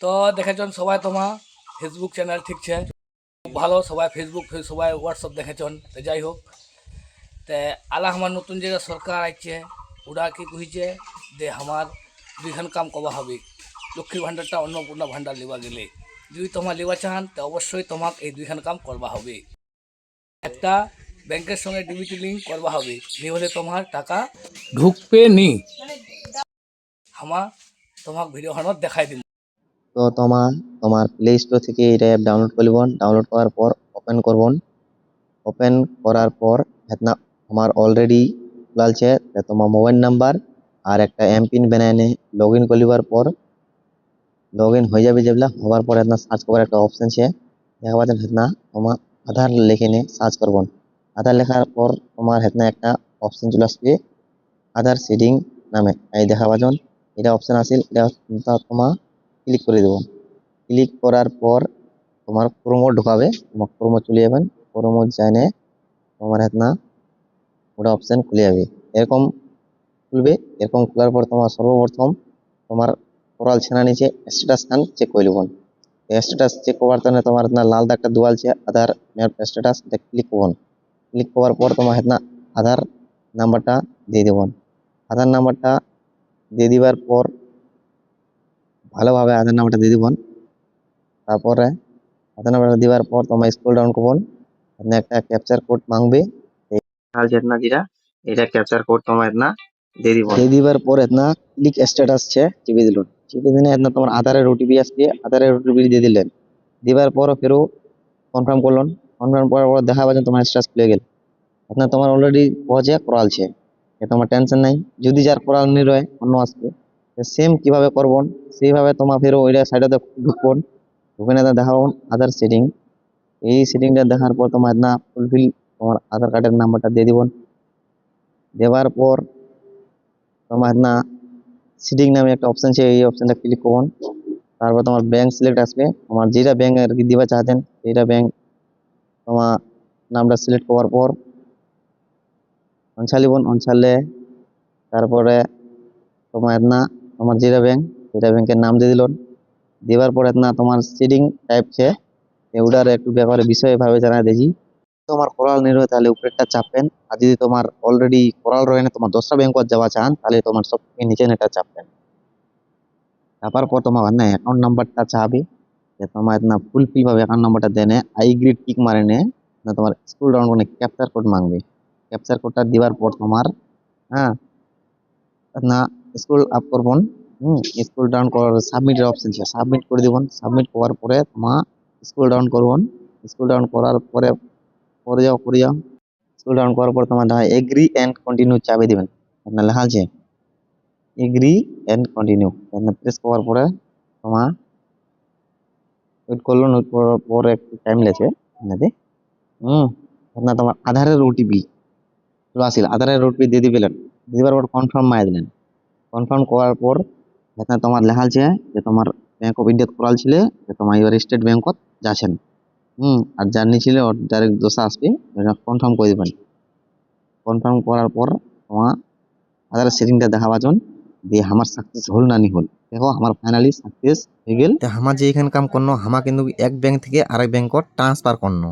তো দেখেছন সবাই তোমার ফেসবুক চ্যানেল ঠিক আছে, খুব ভালো। সবাই ফেসবুক সবাই হোয়াটসঅ্যাপ দেখেছন। তো যাই হোক, তে আলা আমার নতুন যেটা সরকার আইছে ওরা কি কইছে যে আমার দুইখান কাম করা হবে। লক্ষ্মীর ভাণ্ডারটা অন্নপূর্ণা ভাণ্ডার লিবা গেলে যদি তোমার লিবা চান তো অবশ্যই তোমাক এই দুইখান কাম করবা হবে। একটা ব্যাংকের সঙ্গে ডিবিটি লিঙ্ক করবা হবে, নি হলে তোমার টাকা ঢুকবে নি। আমার তোমাক ভিডিও খানত দেখাই দিন। তো তোমার প্লে স্টোর থেকে এটা অ্যাপ ডাউনলোড করবন। ডাউনলোড করার পর ওপেন করবন। ওপেন করার পর হেতনা আমার অলরেডি খুলালছে তোমার মোবাইল নাম্বার আর একটা এমপিন বানায় নে লগ ইন করলিবার পর লগ ইন হয়ে যাবে। যেগুলা হওয়ার পর হেতনা সার্চ করার একটা অপশন আছে, দেখা পাচ্ছেন হেতনা তোমার আধার লিখে নে সার্চ করবন। আধার লেখার পর তোমার হেতনা একটা অপশন চলে আসবে আধার সেটিং নামে। এই দেখা পাচ্ছেন এটা অপশন আসিল, এটা তোমার ক্লিক করে দেবো। ক্লিক করার পর তোমার ক্রোমো ঢুকাবে, তোমার ক্রোমো চলে যাবেন। ক্রোমো জানে তোমার হেতনা ওটা অপশন খুলে যাবে, এরকম খুলবে। এরকম খোলার পর তোমার সর্বপ্রথম তোমার কোরাল ছেনা নিচে স্ট্যাটাস খান চেক করে নেবেন। স্ট্যাটাস চেক করার জন্য তোমার হেতনা লাল দাগটা দুয়ালছে আধার স্ট্যাটাস, এটা ক্লিক করবেন। ক্লিক করার পর তোমার হেতনা আধার নাম্বারটা দিয়ে দেবেন। আধার নাম্বারটা দিয়ে দিবার পর ভালোভাবে আধার নাম্বারটা দিয়ে দিবেন। তারপরে আধার নাম্বারটা দেওয়ার পর তোমার স্ক্রল ডাউন করবেন। এখানে একটা ক্যাপচার কোড মাংবে, যেটা যেটা এটা ক্যাপচার কোড তোমার এতনা দিয়ে দিব। দিয়ে দিবার পর এতনা ক্লিক স্ট্যাটাস ছে চিপে দিলেন। চিপে দিলে এতনা তোমার আধারের ওটিপি আসবে, আধারের ওটিপি দিয়ে দিলেন। দিবার পর ফেরো কনফার্ম করলেন। কনফার্ম করার পর দেখা পাচ্ছেন তোমার স্ট্যাটাস খুলে গেল। এতনা তোমার অলরেডি পৌঁছে করালছে, তোমার টেনশন নাই। যদি যার করাল নি রয় অন্য আসবে সেম কিভাবে করবেন সেইভাবে তোমার ফেরো ওইটা সাইডে ঢুকবেন। ওখানে দেখাবো আধার সেটিং। এই সেটিংটা দেখার পর তোমার না ফুলফিল তোমার আধার কার্ডের নাম্বারটা দিয়ে দিবেন। দেওয়ার পর তোমার না সেটিং নামে একটা অপশন আছে, এই অপশনটা ক্লিক করুন। তারপর তোমার ব্যাংক সিলেক্ট আসবে, তোমার যেটা ব্যাংক আর কি দিবা চাচ্ছেন সেইটা ব্যাংক তোমার নামটা সিলেক্ট করার পর অনসালিবন। অনসালে তারপরে তোমার না তোমার যেটা ব্যাংক সেটা ব্যাংকের নাম দিয়ে দিলেন। দেওয়ার পর না তোমার সেটিং টাইপ ছে ওটার একটু ব্যাপারে বিষয় ভাবে জানা দেখি। তোমার কোরাল নেই রয়ে তাহলে উপরেরটা চাপবেন, আর যদি তোমার অলরেডি কোরাল রয়ে না তোমার দশটা ব্যাংকত যাওয়া চান তাহলে তোমার সব থেকে নিচে নেটা চাপবেন। চাপার পর তোমার না অ্যাকাউন্ট নাম্বারটা চাবে, যে তোমার না ফুলফিল ভাবে অ্যাকাউন্ট নাম্বারটা দেনে আই গ্রিড টিক মারে নে না তোমার স্ক্রল ডাউন করে ক্যাপচার কোড মাংবে। ক্যাপচার কোডটা দেওয়ার পর তোমার হ্যাঁ না স্ক্রল আপ করবন। স্ক্রল ডাউন করার সাবমিটের অপশন আছে, সাবমিট করে দিবেন। সাবমিট করার পরে তোমার স্ক্রল ডাউন করবেন। স্ক্রল ডাউন করার পরে পরে যাও স্ক্রল ডাউন করার পর তোমার দেখা এগ্রি এন্ড কন্টিনিউ চাপে দিবেন। আপনার লেখা আছে এগ্রি এন্ড কন্টিনিউ, প্রেস করার পরে তোমার ওয়েট করলেন। ওয়েট করার পর একটু টাইম লেগেছে আপনাদের। আপনার তোমার আধারের ওটিপি আসিল, আধারের ওটিপি দিয়ে দিবেন। দিবার পর কনফার্ম মাই দিলেন। কনফার্ম করার পর এখানে তোমার লেখা আছে যে তোমার ব্যাংক অফ ইন্ডিয়া করাল ছিল, যে তোমার এবার স্টেট ব্যাংকত যাচ্ছেন। আর জার্নি ছিল ওর ডাইরেক্ট দোষা আসবে, কনফার্ম করে দিবেন। কনফার্ম করার পর তোমার আধার সেটিংটা দেখা পাচ্ছেন দিয়ে আমার সাকসেস হল না নি হল। দেখো আমার ফাইনালি সাকসেস হয়ে গেল। আমার যে এখানে কাম করনো হামা কিন্তু এক ব্যাংক থেকে আরেক ব্যাংকত ট্রান্সফার করনো।